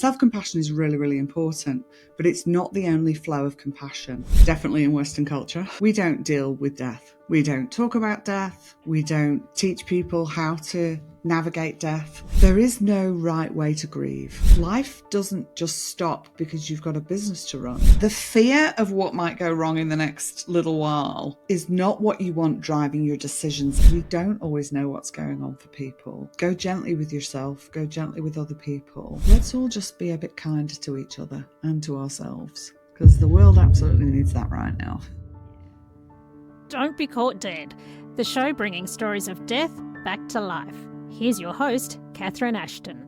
Self-compassion is really, really important, but it's not the only flow of compassion. Definitely in Western culture, we don't deal with death. We don't talk about death. We don't teach people how to navigate death. There is no right way to grieve. Life doesn't just stop because you've got a business to run. The fear of what might go wrong in the next little while is not what you want driving your decisions. We don't always know what's going on for people. Go gently with yourself. Go gently with other people. Let's all just be a bit kinder to each other and to ourselves, because the world absolutely needs that right now. Don't Be Caught Dead, the show bringing stories of death back to life. Here's your host, Catherine Ashton.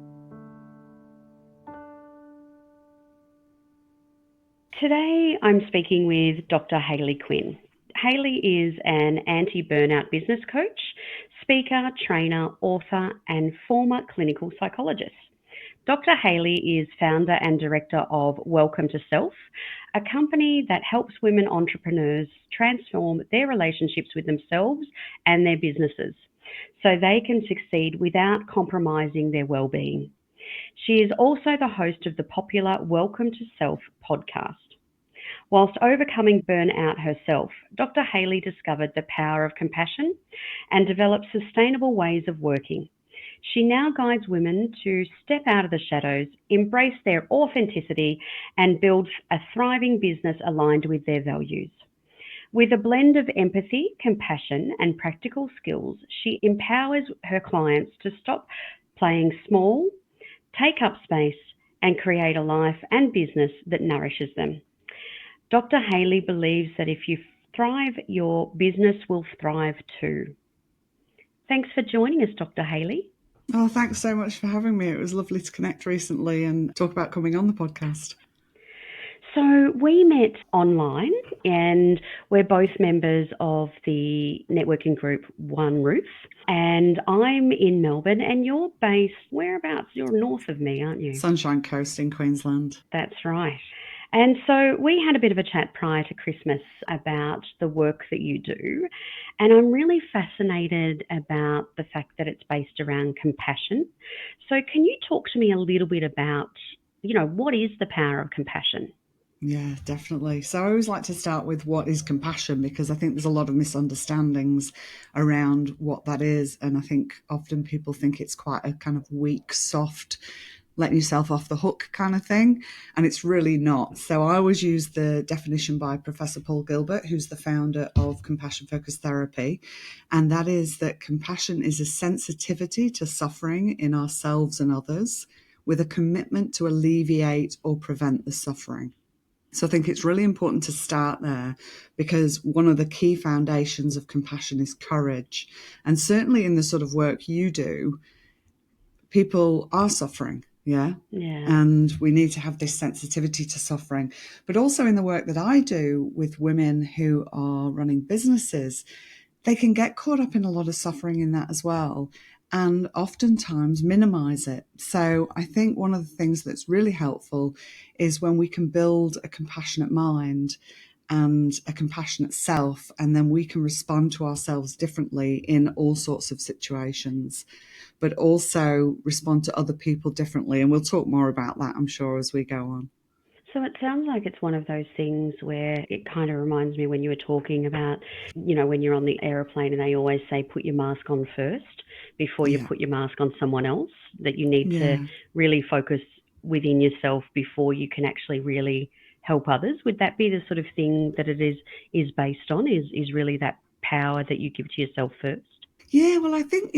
Today I'm speaking with Dr Hayley Quinn. Hayley is an anti-burnout business coach, speaker, trainer, author and former clinical psychologist. Dr Hayley is founder and director of Welcome to Self, a company that helps women entrepreneurs transform their relationships with themselves and their businesses so they can succeed without compromising their well-being. She is also the host of the popular Welcome to Self podcast. Whilst overcoming burnout herself, Dr. Hayley discovered the power of compassion and developed sustainable ways of working. She now guides women to step out of the shadows, embrace their authenticity, and build a thriving business aligned with their values. With a blend of empathy, compassion, and practical skills, she empowers her clients to stop playing small, take up space, and create a life and business that nourishes them. Dr. Hayley believes that if you thrive, your business will thrive too. Thanks for joining us, Dr. Hayley. Oh, thanks so much for having me. It was lovely to connect recently and talk about coming on the podcast. So we met online and we're both members of the networking group One Roof, and I'm in Melbourne and you're based whereabouts? You're north of me, aren't you? Sunshine Coast in Queensland. That's right. And so we had a bit of a chat prior to Christmas about the work that you do. And I'm really fascinated about the fact that it's based around compassion. So can you talk to me a little bit about, what is the power of compassion? Yeah, definitely. So I always like to start with what is compassion, because I think there's a lot of misunderstandings around what that is. And I think often people think it's quite a kind of weak, soft, letting yourself off the hook kind of thing. And it's really not. So I always use the definition by Professor Paul Gilbert, who's the founder of Compassion Focused Therapy. And that is that compassion is a sensitivity to suffering in ourselves and others with a commitment to alleviate or prevent the suffering. So I think it's really important to start there, because one of the key foundations of compassion is courage. And certainly in the sort of work you do, people are suffering. Yeah. And we need to have this sensitivity to suffering. But also in the work that I do with women who are running businesses, they can get caught up in a lot of suffering in that as well, and oftentimes minimize it. So I think one of the things that's really helpful is when we can build a compassionate mind and a compassionate self, and then we can respond to ourselves differently in all sorts of situations, but also respond to other people differently. And we'll talk more about that, I'm sure, as we go on. So it sounds like it's one of those things where it kind of reminds me when you were talking about, when you're on the aeroplane and they always say, put your mask on first before you put your mask on someone else, that you need to really focus within yourself before you can actually really help others. Would that be the sort of thing that it is based on, is really that power that you give to yourself first? Yeah, well, I think,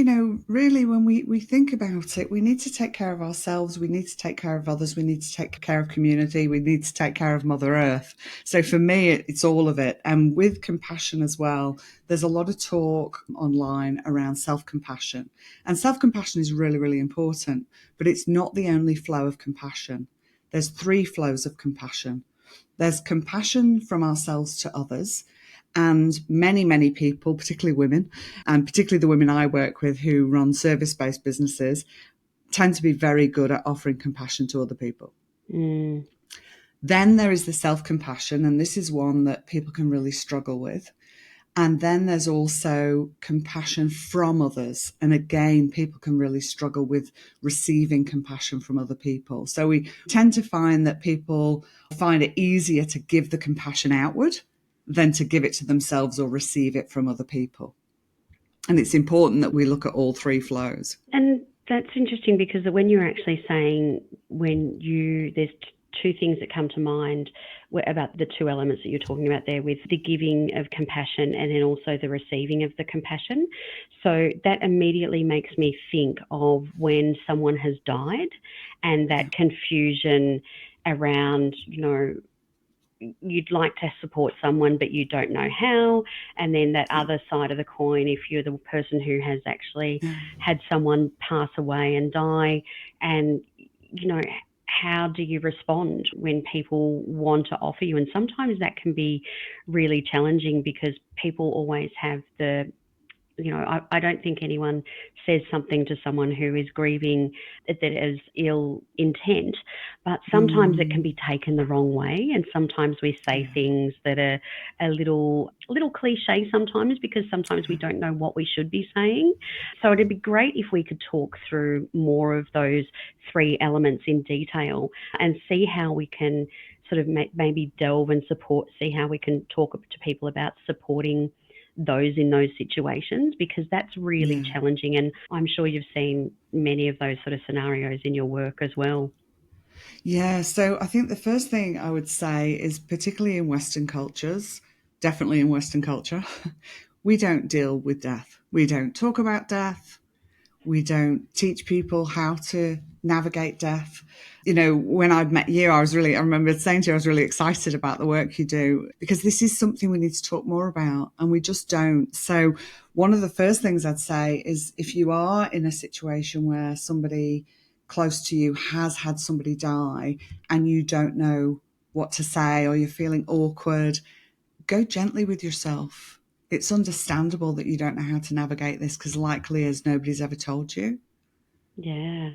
really when we think about it, we need to take care of ourselves. We need to take care of others. We need to take care of community. We need to take care of Mother Earth. So for me, it's all of it. And with compassion as well, there's a lot of talk online around self-compassion. And self-compassion is really, really important, but it's not the only flow of compassion. There's 3 flows of compassion. There's compassion from ourselves to others. And many, many people, particularly women, and particularly the women I work with who run service-based businesses, tend to be very good at offering compassion to other people. Then there is the self-compassion, and this is one that people can really struggle with. And then there's also compassion from others. And again, people can really struggle with receiving compassion from other people. So we tend to find that people find it easier to give the compassion outward than to give it to themselves or receive it from other people. And it's important that we look at all three flows. And that's interesting, because when you're actually saying, there's two things that come to mind about the two elements that you're talking about there, with the giving of compassion and then also the receiving of the compassion. So that immediately makes me think of when someone has died and that confusion around, you'd like to support someone but you don't know how, and then that other side of the coin, if you're the person who has actually had someone pass away and die, and how do you respond when people want to offer you? And sometimes that can be really challenging, because people always have I don't think anyone says something to someone who is grieving that is ill intent, but sometimes it can be taken the wrong way, and sometimes we say things that are a little cliche sometimes, because sometimes we don't know what we should be saying. So it'd be great if we could talk through more of those three elements in detail and see how we can sort of maybe delve and see how we can talk to people about supporting those in those situations, because that's really challenging. And I'm sure you've seen many of those sort of scenarios in your work as well. Yeah, so I think the first thing I would say is, particularly in Western cultures, definitely in Western culture, we don't deal with death. We don't talk about death. We don't teach people how to navigate death. When I'd met you, I remember saying to you, I was really excited about the work you do, because this is something we need to talk more about, and we just don't. So one of the first things I'd say is, if you are in a situation where somebody close to you has had somebody die and you don't know what to say, or you're feeling awkward, go gently with yourself. It's understandable that you don't know how to navigate this, because likely as nobody's ever told you. Yeah.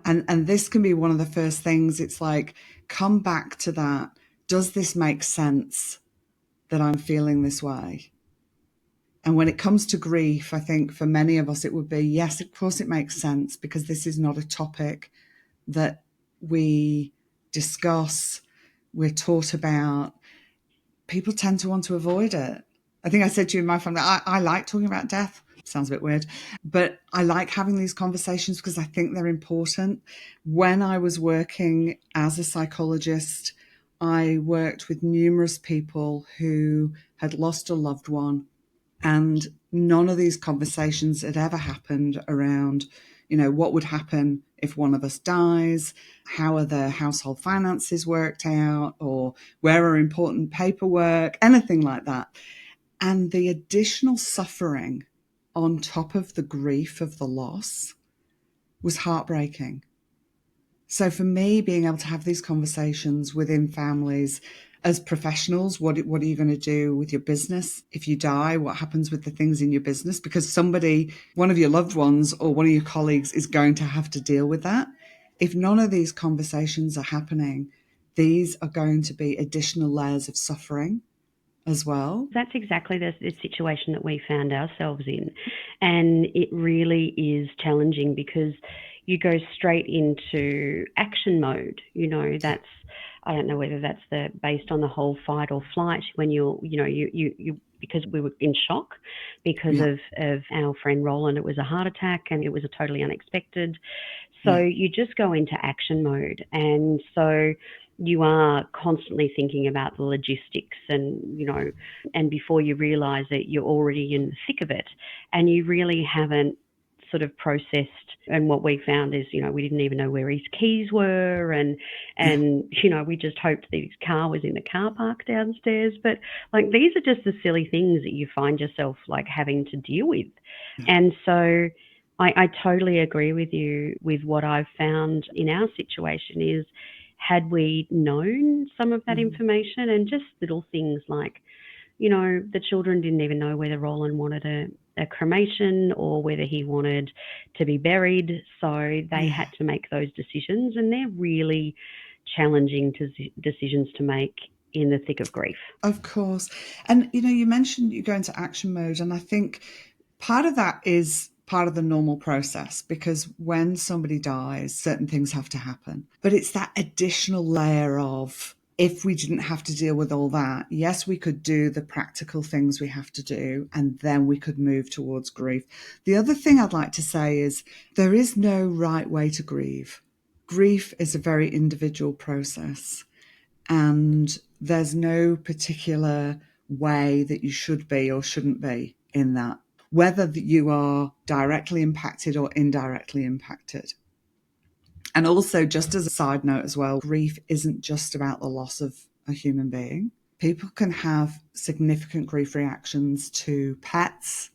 And this can be one of the first things. It's like, come back to that. Does this make sense that I'm feeling this way? And when it comes to grief, I think for many of us, it would be, yes, of course it makes sense, because this is not a topic that we discuss, we're taught about. People tend to want to avoid it. I think I said to you in my family, I like talking about death. Sounds a bit weird, but I like having these conversations because I think they're important. When I was working as a psychologist, I worked with numerous people who had lost a loved one, and none of these conversations had ever happened around, what would happen if one of us dies, how are the household finances worked out, or where are important paperwork, anything like that. And the additional suffering on top of the grief of the loss was heartbreaking. So for me, being able to have these conversations within families as professionals, what are you going to do with your business? If you die, what happens with the things in your business? Because one of your loved ones or one of your colleagues is going to have to deal with that. If none of these conversations are happening, these are going to be additional layers of suffering as well. That's exactly the situation that we found ourselves in. And it really is challenging, because you go straight into action mode. I don't know whether that's based on the whole fight or flight, when you because we were in shock because of our friend Roland. It was a heart attack and it was a totally unexpected. So you just go into action mode. And so you are constantly thinking about the logistics, and before you realize it, you're already in the thick of it, and you really haven't sort of processed. And what we found is, we didn't even know where his keys were, and we just hoped that his car was in the car park downstairs. But like, these are just the silly things that you find yourself like having to deal with. And so I totally agree with you with what I've found in our situation is, had we known some of that information, and just little things like, the children didn't even know whether Roland wanted a cremation or whether he wanted to be buried. So they had to make those decisions, and they're really challenging decisions to make in the thick of grief. Of course. And, you mentioned you go into action mode, and I think part of that is part of the normal process, because when somebody dies, certain things have to happen. But it's that additional layer of, if we didn't have to deal with all that, yes, we could do the practical things we have to do, and then we could move towards grief. The other thing I'd like to say is there is no right way to grieve. Grief is a very individual process, and there's no particular way that you should be or shouldn't be in that, whether you are directly impacted or indirectly impacted. And also, just as a side note as well, grief isn't just about the loss of a human being. People can have significant grief reactions to pets,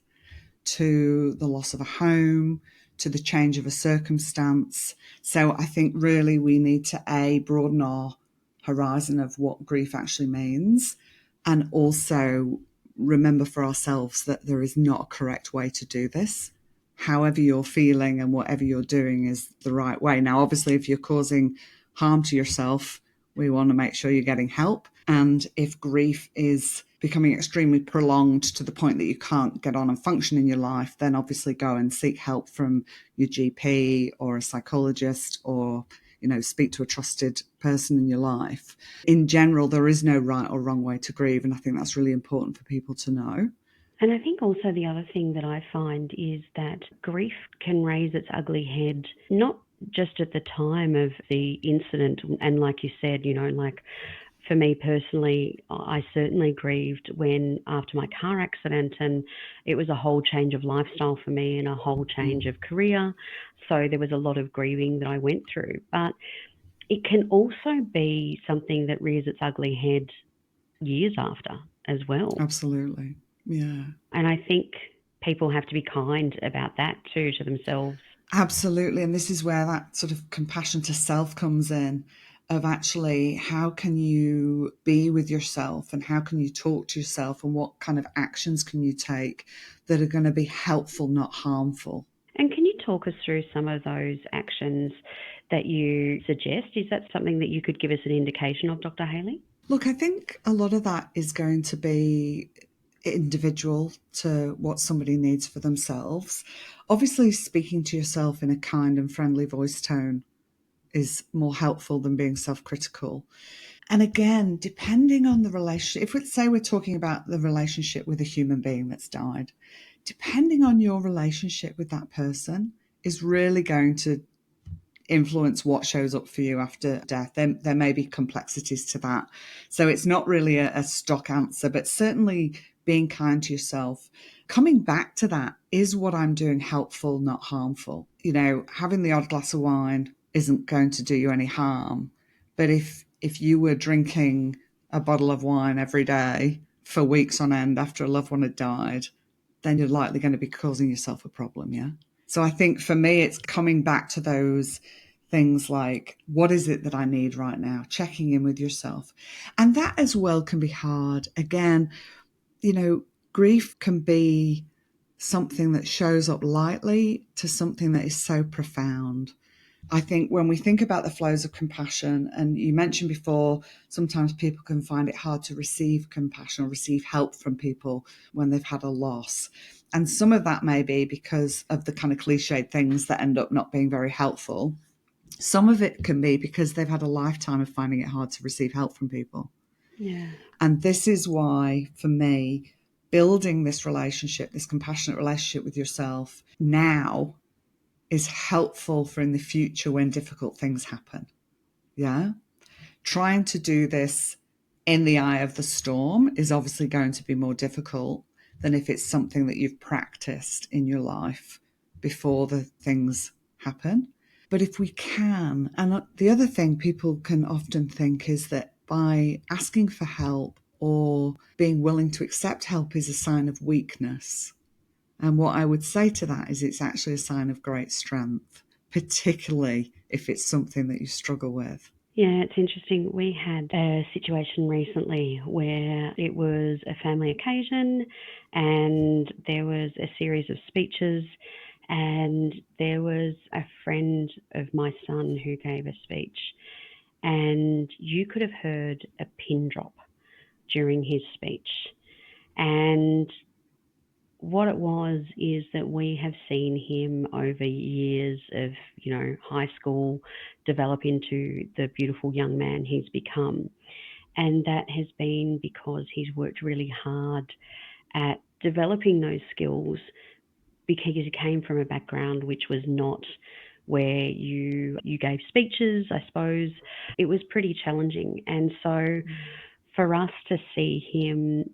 to the loss of a home, to the change of a circumstance. So I think really we need to broaden our horizon of what grief actually means, and also remember for ourselves that there is not a correct way to do this. However you're feeling and whatever you're doing is the right way. Now, obviously, if you're causing harm to yourself, we want to make sure you're getting help. And if grief is becoming extremely prolonged to the point that you can't get on and function in your life, then obviously go and seek help from your GP or a psychologist, or speak to a trusted person in your life. In general, there is no right or wrong way to grieve, and I think that's really important for people to know. And I think also the other thing that I find is that grief can raise its ugly head, not just at the time of the incident. And like you said, like for me personally, I certainly grieved when after my car accident, and it was a whole change of lifestyle for me and a whole change of career. So there was a lot of grieving that I went through. But it can also be something that rears its ugly head years after as well. Absolutely. Yeah. And I think people have to be kind about that too, to themselves. Absolutely. And this is where that sort of compassion to self comes in, of actually how can you be with yourself, and how can you talk to yourself, and what kind of actions can you take that are going to be helpful, not harmful. And can you talk us through some of those actions that you suggest? Is that something that you could give us an indication of, Dr. Hayley? Look, I think a lot of that is going to be individual to what somebody needs for themselves. Obviously, speaking to yourself in a kind and friendly voice tone is more helpful than being self-critical. And again, depending on the relationship, if let's say we're talking about the relationship with a human being that's died, depending on your relationship with that person is really going to influence what shows up for you after death. There may be complexities to that. So it's not really a stock answer, but certainly being kind to yourself. Coming back to that, is what I'm doing helpful, not harmful? Having the odd glass of wine isn't going to do you any harm. But if you were drinking a bottle of wine every day for weeks on end after a loved one had died, then you're likely going to be causing yourself a problem, yeah? So I think for me, it's coming back to those things like, what is it that I need right now? Checking in with yourself. And that as well can be hard. Again, grief can be something that shows up lightly to something that is so profound. I think when we think about the flows of compassion, and you mentioned before, sometimes people can find it hard to receive compassion or receive help from people when they've had a loss. And some of that may be because of the kind of cliched things that end up not being very helpful. Some of it can be because they've had a lifetime of finding it hard to receive help from people. Yeah. And this is why, for me, building this relationship, this compassionate relationship with yourself now is helpful for in the future when difficult things happen. Yeah. Trying to do this in the eye of the storm is obviously going to be more difficult than if it's something that you've practiced in your life before the things happen. But if we can, and the other thing people can often think is that by asking for help or being willing to accept help is a sign of weakness. And what I would say to that is it's actually a sign of great strength, particularly if it's something that you struggle with. Yeah, it's interesting. We had a situation recently where it was a family occasion and there was a series of speeches, and there was a friend of my son who gave a speech, and you could have heard a pin drop during his speech. And what it was is that we have seen him over years of, high school develop into the beautiful young man he's become. And that has been because he's worked really hard at developing those skills, because he came from a background which was not where you gave speeches, I suppose. It was pretty challenging. And so for us to see him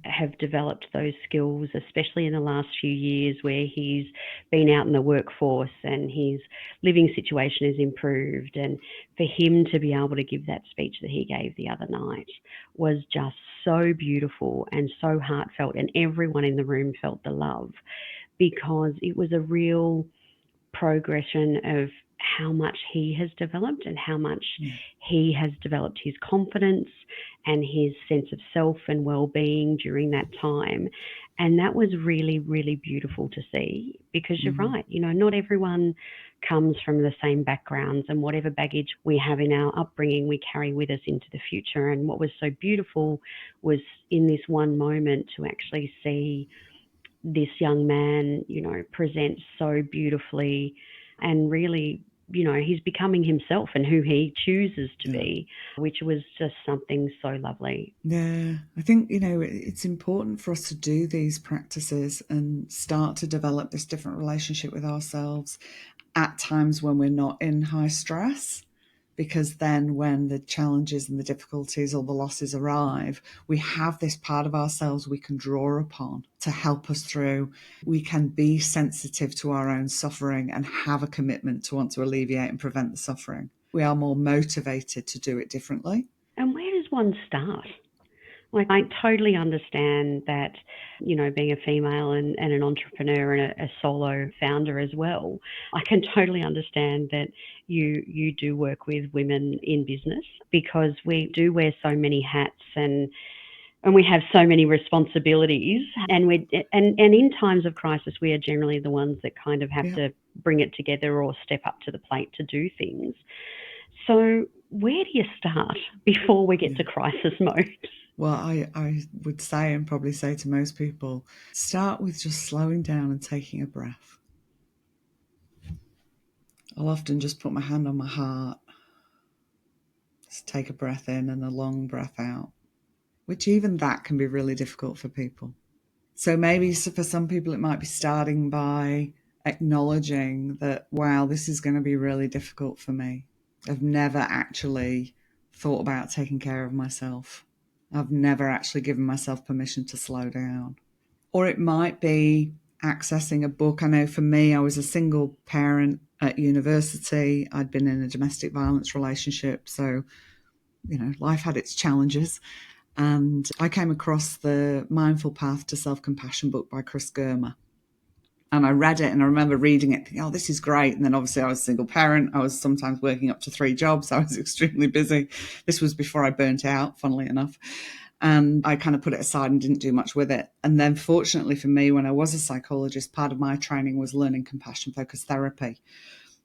have developed those skills, especially in the last few years where he's been out in the workforce and his living situation has improved, and for him to be able to give that speech that he gave the other night was just so beautiful and so heartfelt, and everyone in the room felt the love, because it was a real progression of how much he has developed and how much he has developed his confidence and his sense of self and well-being during that time. And that was really, really beautiful to see, because you're right, not everyone comes from the same backgrounds, and whatever baggage we have in our upbringing, we carry with us into the future. And what was so beautiful was in this one moment to actually see this young man, present so beautifully, and really, he's becoming himself and who he chooses to be, which was just something so lovely. Yeah, I think, it's important for us to do these practices and start to develop this different relationship with ourselves at times when we're not in high stress. Because then when the challenges and the difficulties or the losses arrive, we have this part of ourselves we can draw upon to help us through. We can be sensitive to our own suffering and have a commitment to want to alleviate and prevent the suffering. We are more motivated to do it differently. And where does one start? Like, I totally understand that, being a female and an entrepreneur and a solo founder as well, I can totally understand that you do work with women in business, because we do wear so many hats and we have so many responsibilities, and in times of crisis, we are generally the ones that kind of have to bring it together or step up to the plate to do things. So where do you start before we get to crisis mode? Well, I would say, and probably say to most people, start with just slowing down and taking a breath. I'll often just put my hand on my heart, just take a breath in and a long breath out, which even that can be really difficult for people. So maybe for some people, it might be starting by acknowledging that, wow, this is going to be really difficult for me. I've never actually thought about taking care of myself. I've never actually given myself permission to slow down. Or it might be accessing a book. I know for me, I was a single parent at university. I'd been in a domestic violence relationship. So, life had its challenges. And I came across the Mindful Path to Self-Compassion book by Chris Germer. And I read it, and I remember reading it thinking, oh, this is great. And then obviously I was a single parent. I was sometimes working up to 3 jobs. I was extremely busy. This was before I burnt out, funnily enough. And I kind of put it aside and didn't do much with it. And then fortunately for me, when I was a psychologist, part of my training was learning compassion-focused therapy.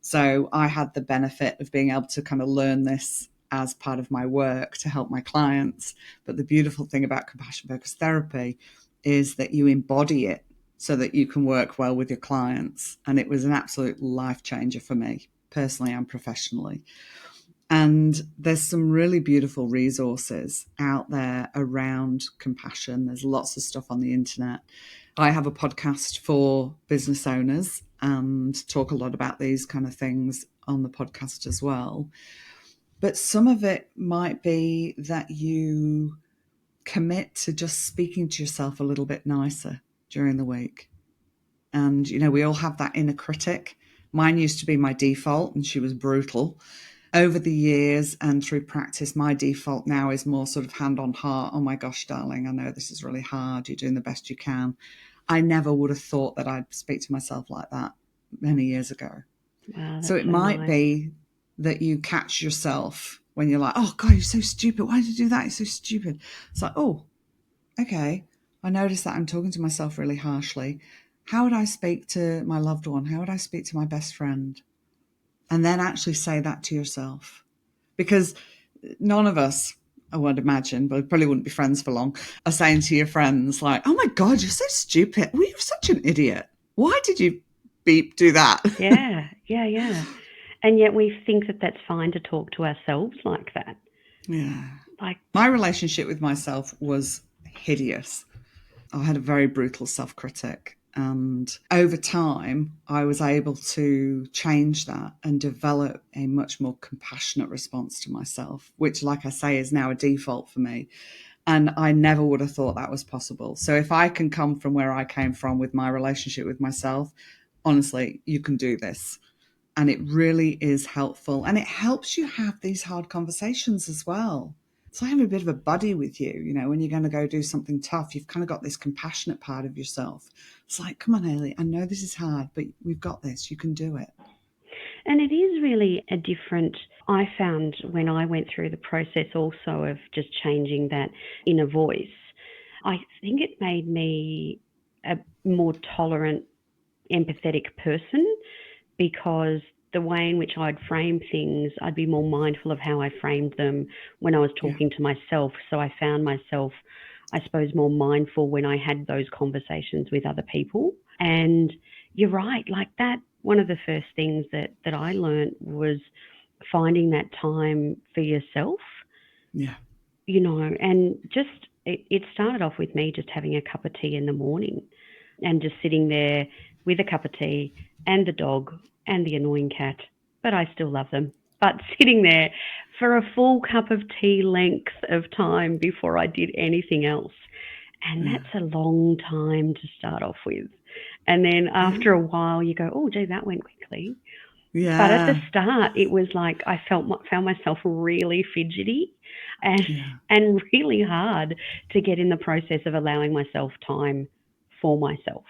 So I had the benefit of being able to kind of learn this as part of my work to help my clients. But the beautiful thing about compassion-focused therapy is that you embody it so that you can work well with your clients. And it was an absolute life changer for me, personally and professionally. And there's some really beautiful resources out there around compassion. There's lots of stuff on the internet. I have a podcast for business owners and talk a lot about these kind of things on the podcast as well. But some of it might be that you commit to just speaking to yourself a little bit nicer during the week. And, we all have that inner critic. Mine used to be my default, and she was brutal. Over the years and through practice, my default now is more sort of hand on heart. Oh my gosh, darling, I know this is really hard. You're doing the best you can. I never would have thought that I'd speak to myself like that many years ago. Wow, so it might be that you catch yourself when you're like, oh God, you're so stupid. Why did you do that? You're so stupid. It's like, oh, okay. I noticed that I'm talking to myself really harshly. How would I speak to my loved one? How would I speak to my best friend? And then actually say that to yourself. Because none of us I would imagine, but probably wouldn't be friends for long, are saying to your friends like, oh my God, you're so stupid. Well, you're such an idiot. Why did you do that? Yeah. And yet we think that that's fine to talk to ourselves like that. Yeah. Like, My relationship with myself was hideous. I had a very brutal self-critic. And over time, I was able to change that and develop a much more compassionate response to myself, which, like I say, is now a default for me. And I never would have thought that was possible. So if I can come from where I came from with my relationship with myself, honestly, you can do this. And it really is helpful. And it helps you have these hard conversations as well. It's like having a bit of a buddy with you, when you're going to go do something tough, you've kind of got this compassionate part of yourself. It's like, come on, Hayley, I know this is hard, but we've got this. You can do it. and it is really a different, I found when I went through the process also of just changing that inner voice, I think it made me a more tolerant, empathetic person, because the way in which I'd frame things, I'd be more mindful of how I framed them when I was talking to myself. So I found myself, I suppose, more mindful when I had those conversations with other people. And you're right, like that, one of the first things that I learned was finding that time for yourself. Yeah. And just it started off with me just having a cup of tea in the morning and just sitting there with a cup of tea and the dog and the annoying cat, but I still love them. But sitting there for a full cup of tea length of time before I did anything else. And that's a long time to start off with. And then after a while, you go, oh, gee, that went quickly. Yeah. But at the start, it was like I found myself really fidgety and really hard to get in the process of allowing myself time for myself.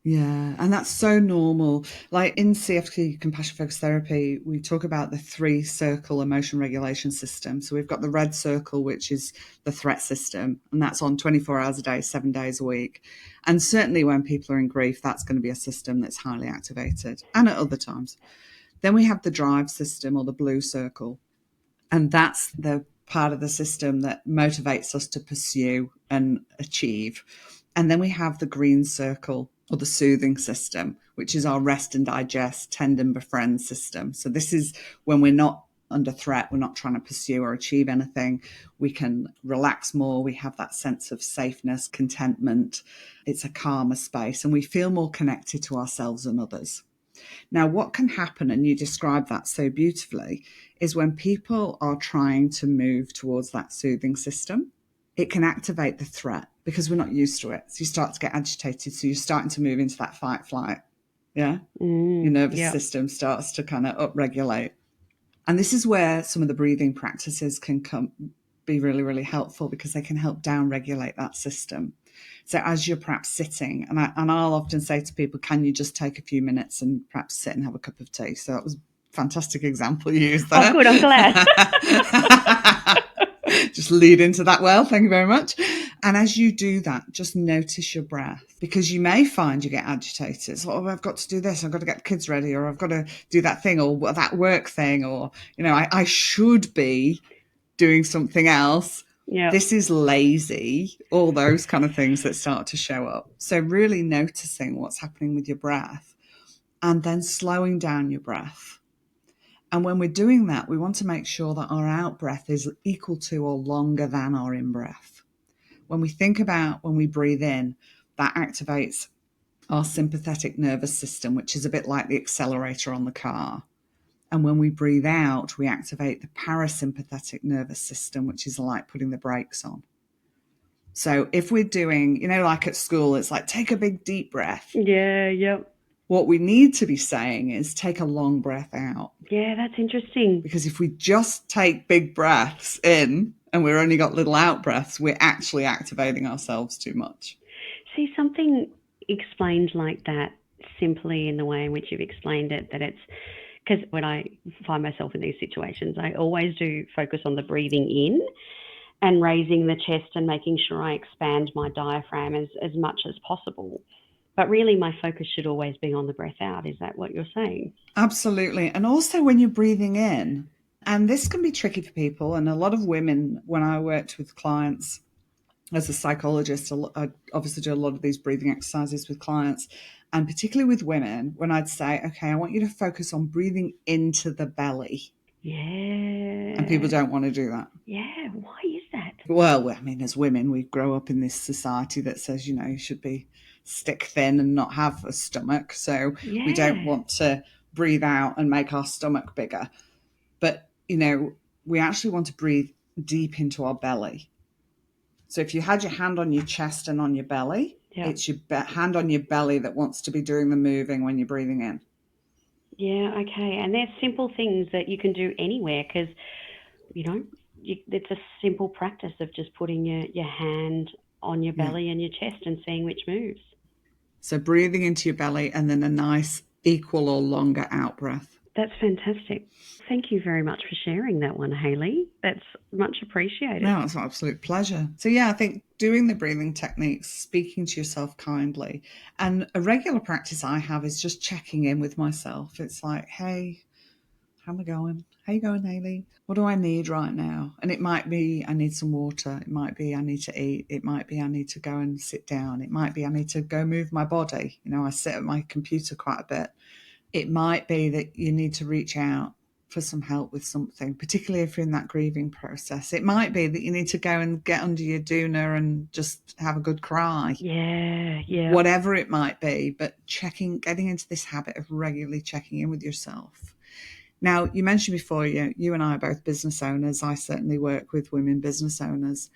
Yeah, and that's so normal. Like in CFT, compassion focused therapy, we talk about the 3-circle emotion regulation system. So we've got the red circle, which is the threat system, and that's on 24 hours a day, 7 days a week. And certainly when people are in grief, that's going to be a system that's highly activated, and at other times. Then we have the drive system, or the blue circle, and that's the part of the system that motivates us to pursue and achieve. And then we have the green circle, or the soothing system, which is our rest and digest, tend and befriend system. So this is when we're not under threat, we're not trying to pursue or achieve anything. We can relax more. We have that sense of safeness, contentment. It's a calmer space, and we feel more connected to ourselves and others. Now, what can happen, and you describe that so beautifully, is when people are trying to move towards that soothing system, it can activate the threat because we're not used to it. So you start to get agitated. So you're starting to move into that fight flight. Yeah. Your nervous system starts to kind of upregulate. And this is where some of the breathing practices can be really, really helpful, because they can help down-regulate that system. So as you're perhaps sitting, and I'll often say to people, can you just take a few minutes and perhaps sit and have a cup of tea? So that was a fantastic example you used there. Oh, good. I'm glad. Just lead into that well. Thank you very much. And as you do that, just notice your breath, because you may find you get agitated. So, I've got to do this. I've got to get the kids ready, or I've got to do that thing, or that work thing, or, I should be doing something else. Yeah. This is lazy, all those kind of things that start to show up. So really noticing what's happening with your breath, and then slowing down your breath. And when we're doing that, we want to make sure that our out breath is equal to or longer than our in breath. When we think about when we breathe in, that activates our sympathetic nervous system, which is a bit like the accelerator on the car. And when we breathe out, we activate the parasympathetic nervous system, which is like putting the brakes on. So if we're doing, like at school, it's like, take a big deep breath. Yeah, yep. What we need to be saying is take a long breath out. Yeah, that's interesting. Because if we just take big breaths in and we've only got little out breaths, we're actually activating ourselves too much. See, something explained like that simply in the way in which you've explained it, that it's because when I find myself in these situations, I always do focus on the breathing in and raising the chest and making sure I expand my diaphragm as much as possible. But really, my focus should always be on the breath out. Is that what you're saying? Absolutely. And also when you're breathing in, And this can be tricky for people. And a lot of women, when I worked with clients as a psychologist, I obviously do a lot of these breathing exercises with clients. And particularly with women, when I'd say, okay, I want you to focus on breathing into the belly. Yeah. And people don't want to do that. Yeah. Why is that? Well, I mean, as women, we grow up in this society that says, you should be stick thin and not have a stomach. So we don't want to breathe out and make our stomach bigger. But, we actually want to breathe deep into our belly. So if you had your hand on your chest and on your belly, it's your hand on your belly that wants to be doing the moving when you're breathing in. Yeah, okay. And there's simple things that you can do anywhere because, it's a simple practice of just putting your hand on your belly and your chest and seeing which moves. So breathing into your belly and then a nice equal or longer out breath. That's fantastic. Thank you very much for sharing that one, Hayley. That's much appreciated. No, it's an absolute pleasure. So I think doing the breathing techniques, speaking to yourself kindly, and a regular practice I have is just checking in with myself. It's like, hey, how am I going? How you going, Hayley? What do I need right now? And it might be I need some water. It might be I need to eat. It might be I need to go and sit down. It might be I need to go move my body. I sit at my computer quite a bit. It might be that you need to reach out for some help with something, particularly if you're in that grieving process. It might be that you need to go and get under your doona and just have a good cry. Yeah. Whatever it might be, but getting into this habit of regularly checking in with yourself. Now, you mentioned before, you and I are both business owners. I certainly work with women business owners.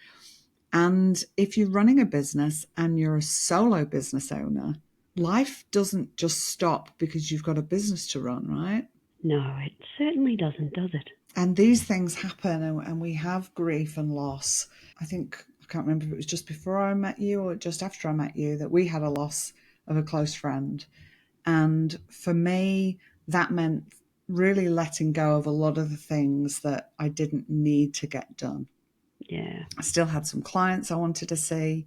And if you're running a business and you're a solo business owner, life doesn't just stop because you've got a business to run, right? No, it certainly doesn't, does it? And these things happen, and we have grief and loss. I can't remember if it was just before I met you or just after I met you that we had a loss of a close friend. And for me, that meant really letting go of a lot of the things that I didn't need to get done. Yeah. I still had some clients I wanted to see.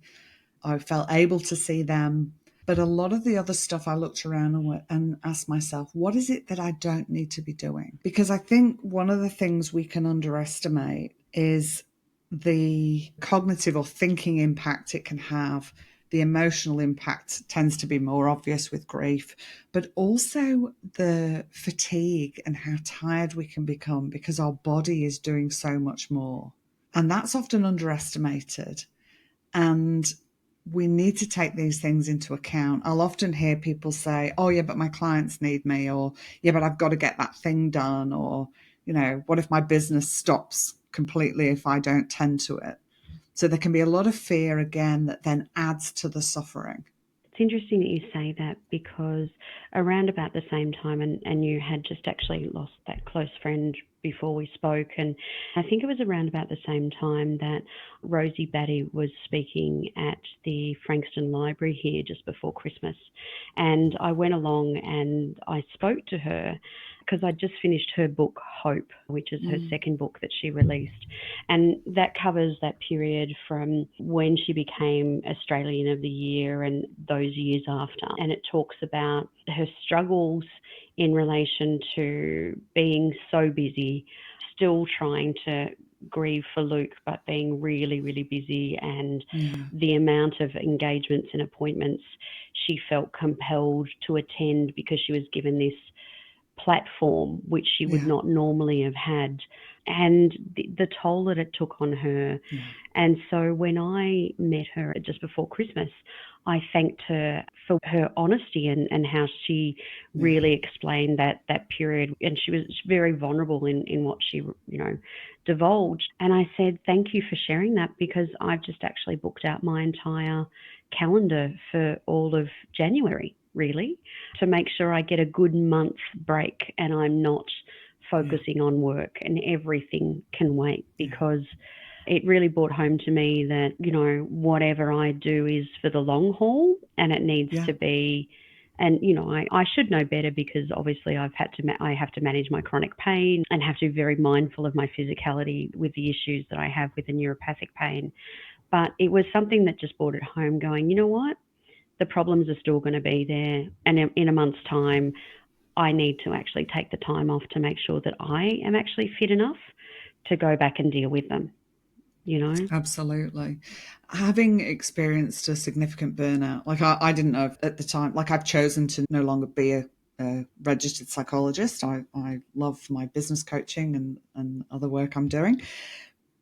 I felt able to see them. But a lot of the other stuff, I looked around and asked myself, what is it that I don't need to be doing? Because I think one of the things we can underestimate is the cognitive or thinking impact it can have. The emotional impact tends to be more obvious with grief, but also the fatigue and how tired we can become because our body is doing so much more. And that's often underestimated. And we need to take these things into account. I'll often hear people say, oh, yeah, but my clients need me, or, yeah, but I've got to get that thing done, or, what if my business stops completely if I don't tend to it? So there can be a lot of fear, again, that then adds to the suffering. It's interesting that you say that because around about the same time, and you had just actually lost that close friend before we spoke, and I think it was around about the same time that Rosie Batty was speaking at the Frankston Library here just before Christmas. And I went along and I spoke to her because I'd just finished her book, Hope, which is her second book that she released. And that covers that period from when she became Australian of the Year and those years after. And it talks about her struggles in relation to being so busy, still trying to grieve for Luke, but being really, really busy, and the amount of engagements and appointments she felt compelled to attend because she was given this platform which she would not normally have had, and the toll that it took on her. And so when I met her just before Christmas, I thanked her for her honesty and how she really explained that period, and she was very vulnerable in what she divulged. And I said, thank you for sharing that, because I've just actually booked out my entire calendar for all of January, really, to make sure I get a good month break and I'm not focusing on work, and everything can wait, because it really brought home to me that, whatever I do is for the long haul, and it needs to be. And, I should know better, because obviously I have to manage my chronic pain and have to be very mindful of my physicality with the issues that I have with the neuropathic pain. But it was something that just brought it home, going, you know what? The problems are still going to be there. And in a month's time, I need to actually take the time off to make sure that I am actually fit enough to go back and deal with them, you know? Absolutely. Having experienced a significant burnout, like I didn't know at the time, like I've chosen to no longer be a registered psychologist. I love my business coaching and other work I'm doing.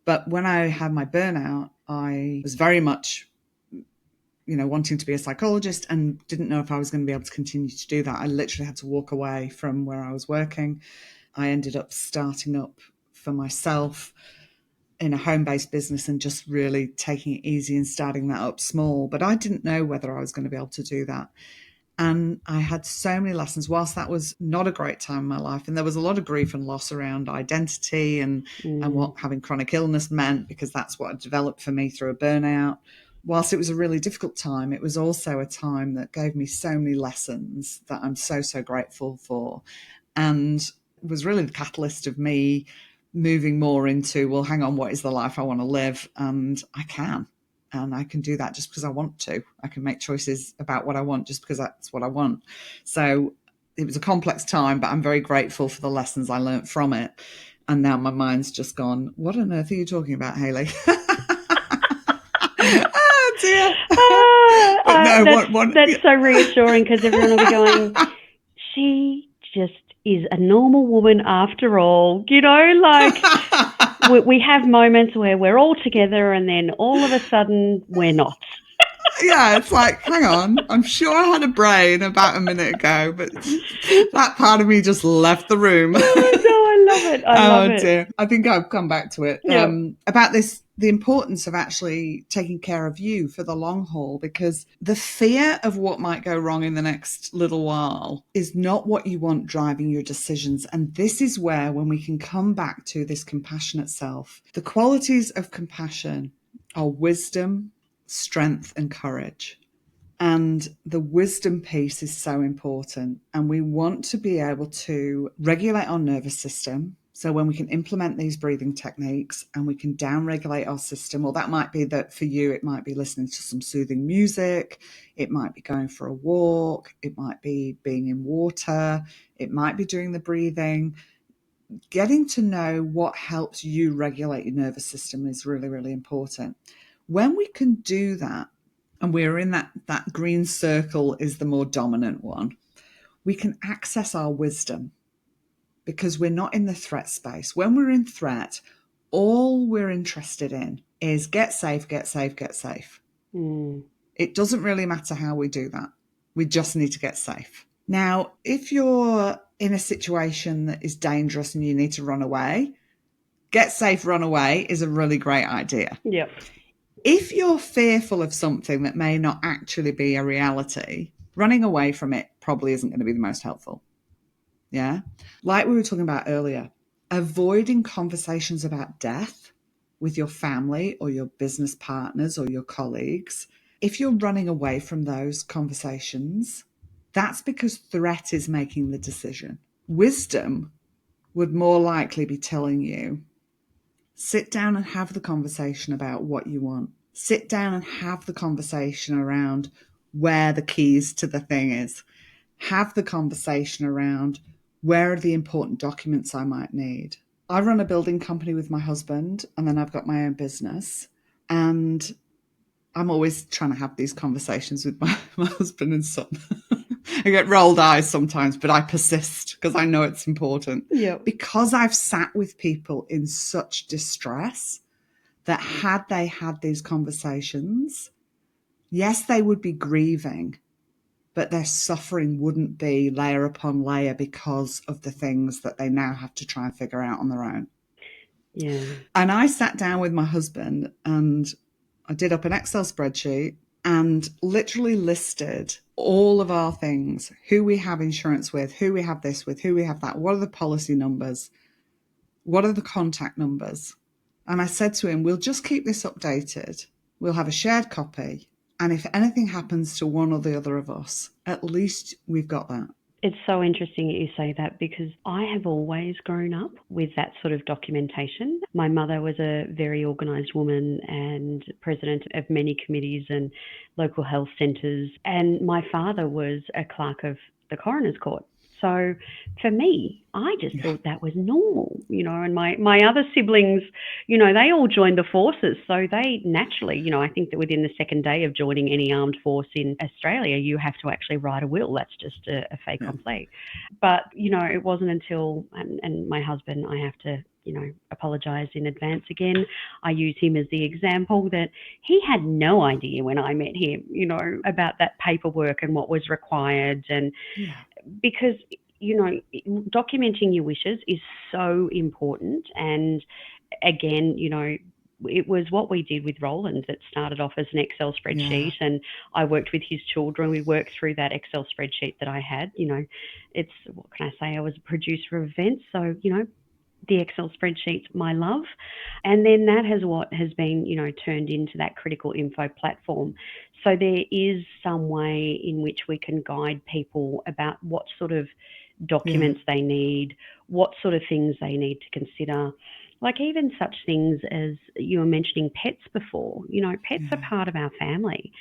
But when I had my burnout, I was very much, wanting to be a psychologist and didn't know if I was going to be able to continue to do that. I literally had to walk away from where I was working. I ended up starting up for myself in a home-based business and just really taking it easy and starting that up small. But I didn't know whether I was going to be able to do that. And I had so many lessons, whilst that was not a great time in my life. And there was a lot of grief and loss around identity and what having chronic illness meant, because that's what had developed for me through a burnout. Whilst it was a really difficult time, it was also a time that gave me so many lessons that I'm so, so grateful for. And was really the catalyst of me moving more into, well, hang on, what is the life I want to live? And I can. And I can do that just because I want to. I can make choices about what I want just because that's what I want. So it was a complex time, but I'm very grateful for the lessons I learned from it. And now my mind's just gone, what on earth are you talking about, Hayley? Oh, dear. But no, that's so reassuring, because everyone will be going, she just is a normal woman after all. Like we have moments where we're all together and then all of a sudden we're not. Yeah, it's like, hang on, I'm sure I had a brain about a minute ago, but that part of me just left the room. Oh, no, I love it. I love it. Dear. I think I've come back to it. Yep. About this, the importance of actually taking care of you for the long haul, because the fear of what might go wrong in the next little while is not what you want driving your decisions. And this is where, when we can come back to this compassionate self, the qualities of compassion are wisdom, strength, and courage. And the wisdom piece is so important. And we want to be able to regulate our nervous system. So when we can implement these breathing techniques and we can down-regulate our system, or that might be that for you, it might be listening to some soothing music. It might be going for a walk. It might be being in water. It might be doing the breathing. Getting to know what helps you regulate your nervous system is really, really important. When we can do that, and we're in that green circle is the more dominant one, we can access our wisdom because we're not in the threat space. When we're in threat, all we're interested in is get safe, get safe, get safe. It doesn't really matter how we do that. We just need to get safe. Now, if you're in a situation that is dangerous and you need to run away, get safe, run away is a really great idea. Yep. If you're fearful of something that may not actually be a reality, running away from it probably isn't going to be the most helpful. Yeah. Like we were talking about earlier, avoiding conversations about death with your family or your business partners or your colleagues. If you're running away from those conversations, that's because threat is making the decision. Wisdom would more likely be telling you, sit down and have the conversation about what you want. Sit down and have the conversation around where the keys to the thing is. Have the conversation around where are the important documents I might need. I run a building company with my husband, and then I've got my own business. And I'm always trying to have these conversations with my husband and son. I get rolled eyes sometimes, but I persist because I know it's important. Yep. Because I've sat with people in such distress that had they had these conversations, yes, they would be grieving, but their suffering wouldn't be layer upon layer because of the things that they now have to try and figure out on their own. Yeah. And I sat down with my husband and I did up an Excel spreadsheet and literally listed all of our things, who we have insurance with, who we have this with, who we have that, what are the policy numbers, what are the contact numbers. And I said to him, we'll just keep this updated. We'll have a shared copy. And if anything happens to one or the other of us, at least we've got that. It's so interesting that you say that, because I have always grown up with that sort of documentation. My mother was a very organised woman and president of many committees and local health centres. And my father was a clerk of the coroner's court. So for me, I just thought that was normal, and my other siblings, they all joined the forces. So they naturally, I think that within the second day of joining any armed force in Australia, you have to actually write a will. That's just a fait accompli. But, it wasn't until, and my husband, I have to, apologise in advance again. I use him as the example that he had no idea when I met him, about that paperwork and what was required. And because, documenting your wishes is so important. And again, it was what we did with Roland that started off as an Excel spreadsheet, and I worked with his children. We worked through that Excel spreadsheet that I had. It's, what can I say? I was a producer of events, so, the Excel spreadsheet's my love. And then that has been, turned into that critical info platform. So there is some way in which we can guide people about what sort of documents they need, what sort of things they need to consider. Like even such things as you were mentioning pets before, pets are part of our family.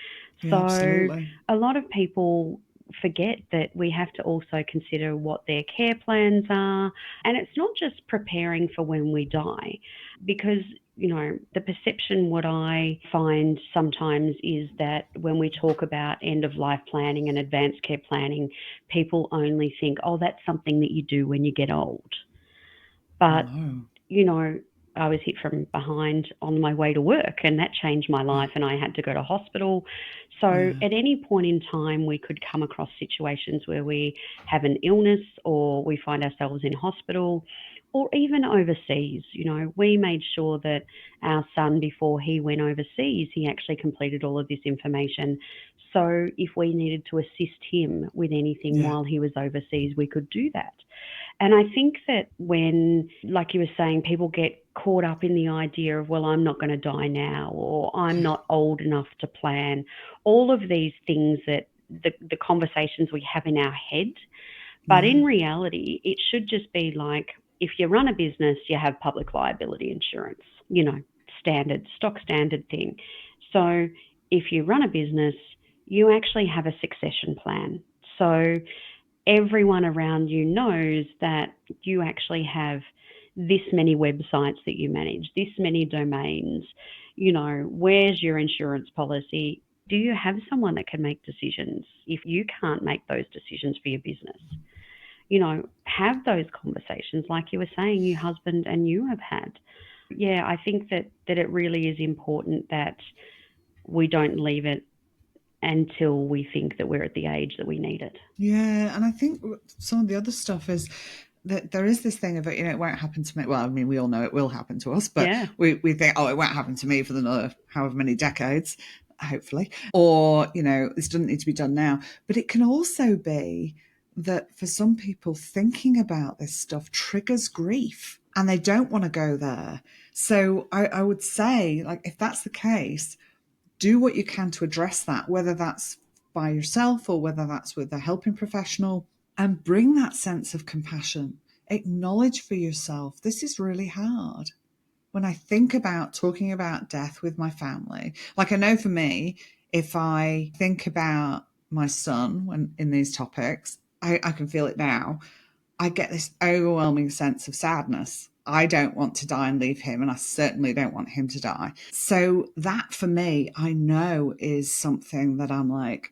So absolutely. A lot of people forget that we have to also consider what their care plans are. And it's not just preparing for when we die, because, the perception, what I find sometimes is that when we talk about end of life planning and advanced care planning, people only think, oh, that's something that you do when you get old. But, I was hit from behind on my way to work, and that changed my life, and I had to go to hospital. So at any point in time, we could come across situations where we have an illness or we find ourselves in hospital, or even overseas. We made sure that our son, before he went overseas, he actually completed all of this information. So if we needed to assist him with anything while he was overseas, we could do that. And I think that when, like you were saying, people get caught up in the idea of, well, I'm not going to die now, or I'm not old enough to plan, all of these things that the conversations we have in our head. But in reality, it should just be like, if you run a business, you have public liability insurance, stock standard thing. So if you run a business, you actually have a succession plan. So everyone around you knows that you actually have this many websites that you manage, this many domains, where's your insurance policy? Do you have someone that can make decisions if you can't make those decisions for your business? Have those conversations like you were saying, your husband and you have had. Yeah, I think that it really is important that we don't leave it until we think that we're at the age that we need it. Yeah, and I think some of the other stuff is that there is this thing of, it won't happen to me. Well, I mean, we all know it will happen to us, but we think, oh, it won't happen to me for another however many decades, hopefully. Or, this doesn't need to be done now. But it can also be that for some people, thinking about this stuff triggers grief and they don't want to go there. So I would say, like, if that's the case, do what you can to address that, whether that's by yourself or whether that's with a helping professional, and bring that sense of compassion. Acknowledge for yourself, this is really hard. When I think about talking about death with my family, like I know for me, if I think about my son when in these topics, I can feel it now. I get this overwhelming sense of sadness. I don't want to die and leave him, and I certainly don't want him to die. So that for me, I know is something that I'm like,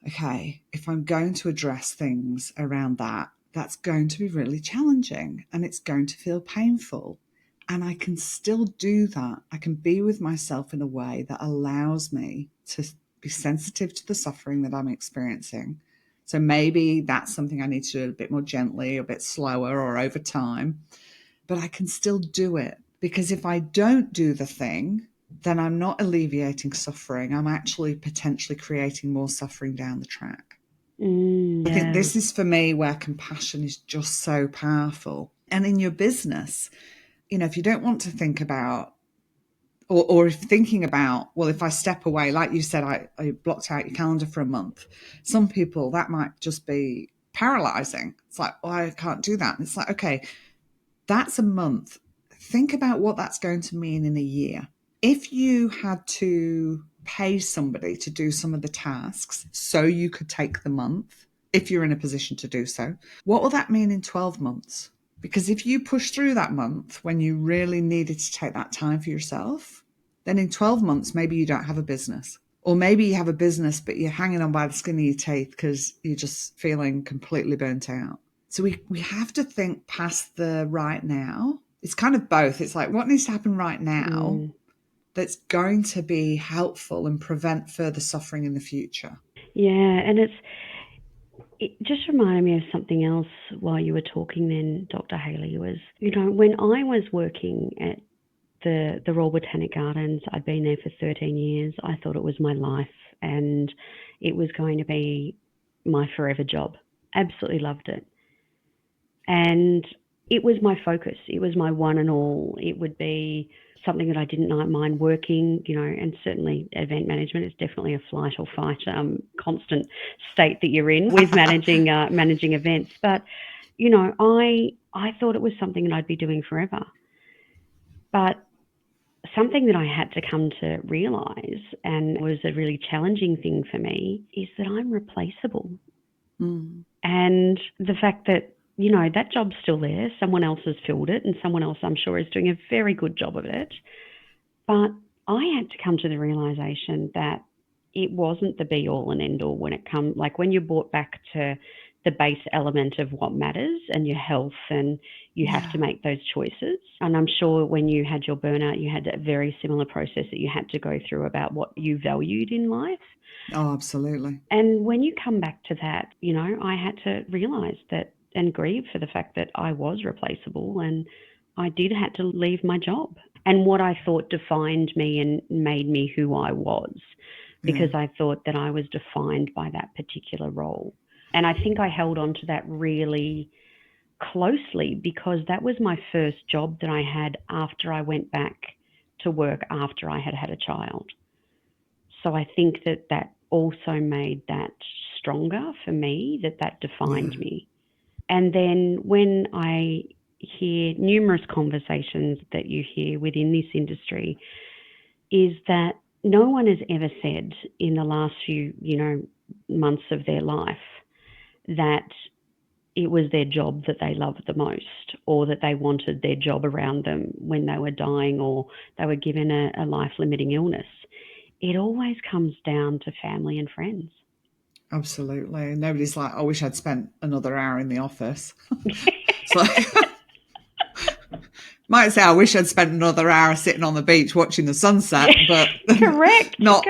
okay, if I'm going to address things around that, that's going to be really challenging and it's going to feel painful. And I can still do that. I can be with myself in a way that allows me to be sensitive to the suffering that I'm experiencing. So maybe that's something I need to do a bit more gently, a bit slower, or over time. But I can still do it, because if I don't do the thing, then I'm not alleviating suffering. I'm actually potentially creating more suffering down the track. I think this is for me where compassion is just so powerful. And in your business, if you don't want to think about, or if thinking about, well, if I step away, like you said, I blocked out your calendar for a month. Some people, that might just be paralyzing. It's like, well, I can't do that. And it's like, okay, that's a month. Think about what that's going to mean in a year. If you had to pay somebody to do some of the tasks so you could take the month, if you're in a position to do so. What will that mean in 12 months? Because if you push through that month when you really needed to take that time for yourself, then in 12 months, maybe you don't have a business. Or maybe you have a business, but you're hanging on by the skin of your teeth because you're just feeling completely burnt out. So we have to think past the right now. It's kind of both. It's like, what needs to happen right now that's going to be helpful and prevent further suffering in the future? Yeah, and it just reminded me of something else while you were talking then, Dr. Hayley, was, when I was working at the Royal Botanic Gardens, I'd been there for 13 years. I thought it was my life and it was going to be my forever job. Absolutely loved it. And it was my focus. It was my one and all. It would be something that I didn't mind working, and certainly event management is definitely a flight or fight constant state that you're in with managing events. But, I thought it was something that I'd be doing forever. But something that I had to come to realise, and was a really challenging thing for me, is that I'm replaceable. And the fact that, that job's still there, someone else has filled it, and someone else, I'm sure, is doing a very good job of it. But I had to come to the realisation that it wasn't the be-all and end-all when it comes, like when you're brought back to the base element of what matters and your health, and you have to make those choices. And I'm sure when you had your burnout, you had a very similar process that you had to go through about what you valued in life. Oh, absolutely. And when you come back to that, I had to realise that and grieve for the fact that I was replaceable, and I did have to leave my job and what I thought defined me and made me who I was, because I thought that I was defined by that particular role. And I think I held on to that really closely because that was my first job that I had after I went back to work after I had had a child. So I think that also made that stronger for me, that defined me. And then when I hear numerous conversations that you hear within this industry, is that no one has ever said in the last few, months of their life that it was their job that they loved the most, or that they wanted their job around them when they were dying or they were given a life-limiting illness. It always comes down to family and friends. Absolutely. Nobody's like, I wish I'd spent another hour in the office. It's like, might say, I wish I'd spent another hour sitting on the beach watching the sunset, but correct. not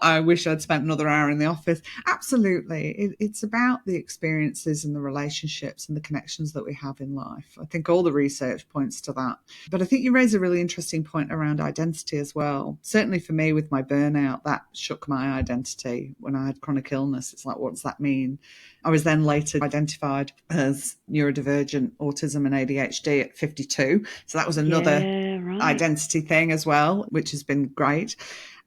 I wish I'd spent another hour in the office. Absolutely. It's about the experiences and the relationships and the connections that we have in life. I think all the research points to that. But I think you raise a really interesting point around identity as well. Certainly for me with my burnout, that shook my identity when I had chronic illness. It's like, what does that mean? I was then later identified as neurodivergent autism and ADHD at 52. So that was another identity thing as well, which has been great.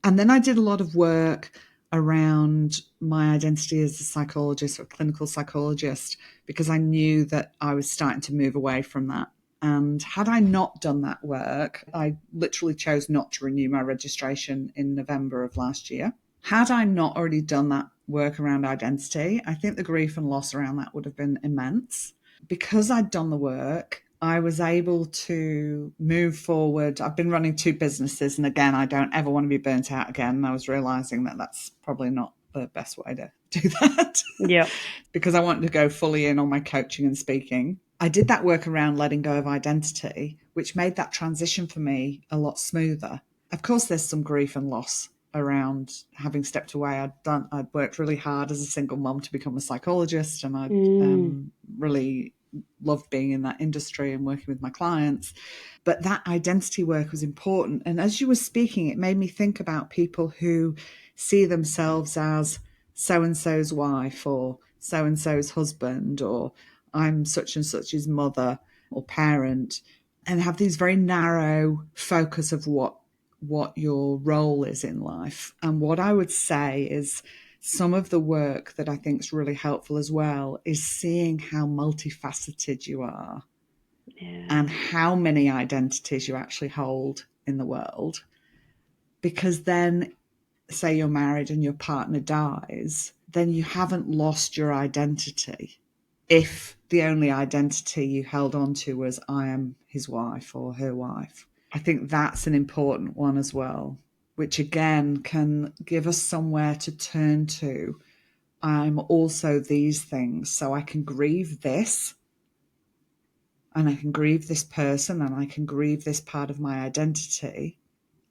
And then I did a lot of work around my identity as a psychologist or clinical psychologist, because I knew that I was starting to move away from that. And had I not done that work, I literally chose not to renew my registration in November of last year. Had I not already done that work around identity, I think the grief and loss around that would have been immense. Because I'd done the work, I was able to move forward. I've been running 2 businesses, and again, I don't ever want to be burnt out again. I was realizing that that's probably not the best way to do that. Yeah. Because I wanted to go fully in on my coaching and speaking. I did that work around letting go of identity, which made that transition for me a lot smoother. Of course, there's some grief and loss around having stepped away. I'd worked really hard as a single mom to become a psychologist, and I'd really loved being in that industry and working with my clients. But that identity work was important. And as you were speaking, it made me think about people who see themselves as so-and-so's wife or so-and-so's husband, or I'm such and such's mother or parent, and have these very narrow focus of what your role is in life. And what I would say is some of the work that I think is really helpful as well is seeing how multifaceted you are and how many identities you actually hold in the world. Because then, say you're married and your partner dies, then you haven't lost your identity. If the only identity you held on to was I am his wife or her wife. I think that's an important one as well, which again can give us somewhere to turn to. I'm also these things, so I can grieve this, and I can grieve this person, and I can grieve this part of my identity,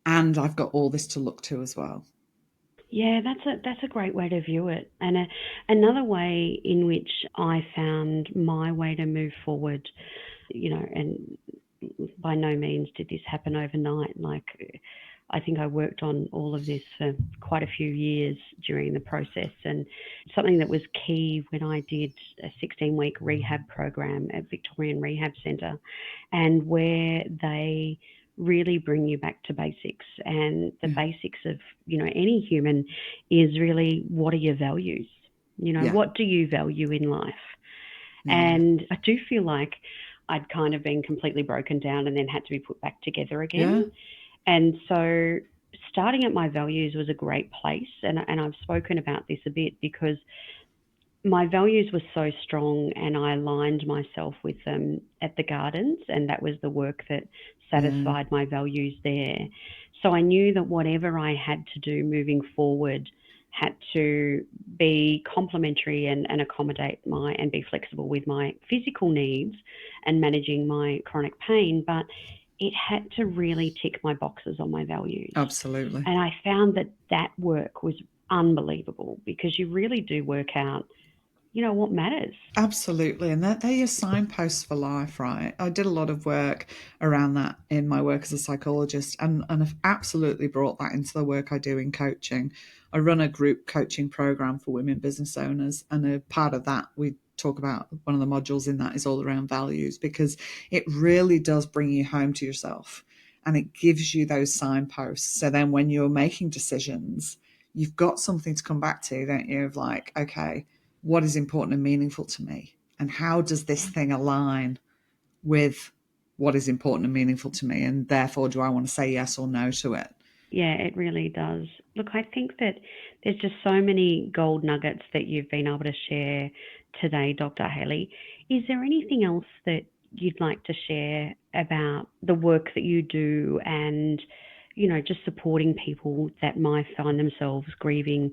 and I've got all this to look to as well. Yeah, that's a great way to view it, and another way in which I found my way to move forward, and by no means did this happen overnight. Like, I think I worked on all of this for quite a few years during the process, and something that was key when I did a 16-week rehab program at Victorian Rehab Centre, and where they really bring you back to basics. And the basics of, any human is really, what are your values? What do you value in life? And I do feel like I'd kind of been completely broken down and then had to be put back together again. And so starting at my values was a great place. And I've spoken about this a bit because my values were so strong and I aligned myself with them at the gardens, and that was the work that satisfied my values there. So I knew that whatever I had to do moving forward had to be complementary and accommodate and be flexible with my physical needs and managing my chronic pain, but it had to really tick my boxes on my values. Absolutely. And I found that work was unbelievable because you really do work out what matters. Absolutely. And they're your signposts for life, right? I did a lot of work around that in my work as a psychologist, and I've absolutely brought that into the work I do in coaching. I run a group coaching program for women business owners, and a part of that, we talk about one of the modules in that is all around values, because it really does bring you home to yourself and it gives you those signposts. So then when you're making decisions, you've got something to come back to, don't you? Of like, okay, what is important and meaningful to me? And how does this thing align with what is important and meaningful to me? And therefore, do I want to say yes or no to it? Yeah, it really does. Look, I think that there's just so many gold nuggets that you've been able to share today, Dr. Hayley. Is there anything else that you'd like to share about the work that you do and, just supporting people that might find themselves grieving,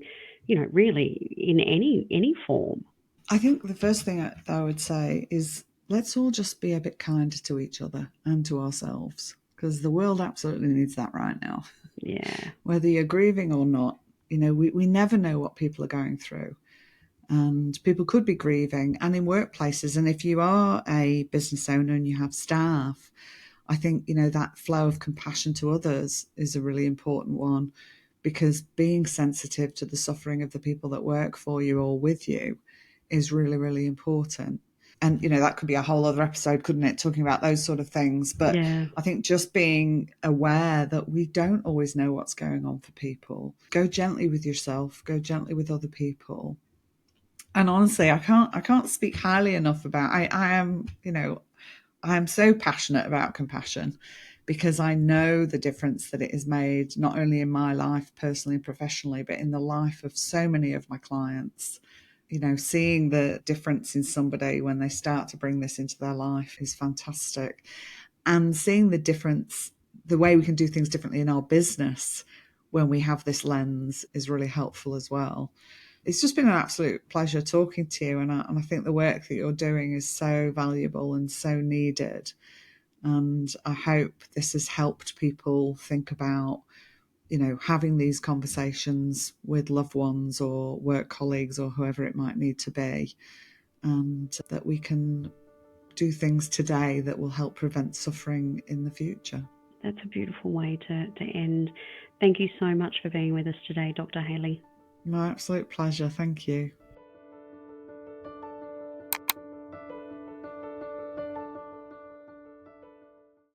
really in any form? I think the first thing I would say is let's all just be a bit kinder to each other and to ourselves, because the world absolutely needs that right now. Yeah. Whether you're grieving or not, we never know what people are going through. And people could be grieving, and in workplaces. And if you are a business owner and you have staff, I think, that flow of compassion to others is a really important one, because being sensitive to the suffering of the people that work for you or with you is really, really important. And, that could be a whole other episode, couldn't it? Talking about those sort of things. But Yeah. I think just being aware that we don't always know what's going on for people. Go gently with yourself, go gently with other people. And honestly, I can't speak highly enough about, I am so passionate about compassion, because I know the difference that it has made, not only in my life personally and professionally, but in the life of so many of my clients. Seeing the difference in somebody when they start to bring this into their life is fantastic. And seeing the difference, the way we can do things differently in our business when we have this lens, is really helpful as well. It's just been an absolute pleasure talking to you, and I think the work that you're doing is so valuable and so needed. And I hope this has helped people think about, having these conversations with loved ones or work colleagues or whoever it might need to be, and that we can do things today that will help prevent suffering in the future. That's a beautiful way to end. Thank you so much for being with us today, Dr. Hayley. My absolute pleasure. Thank you.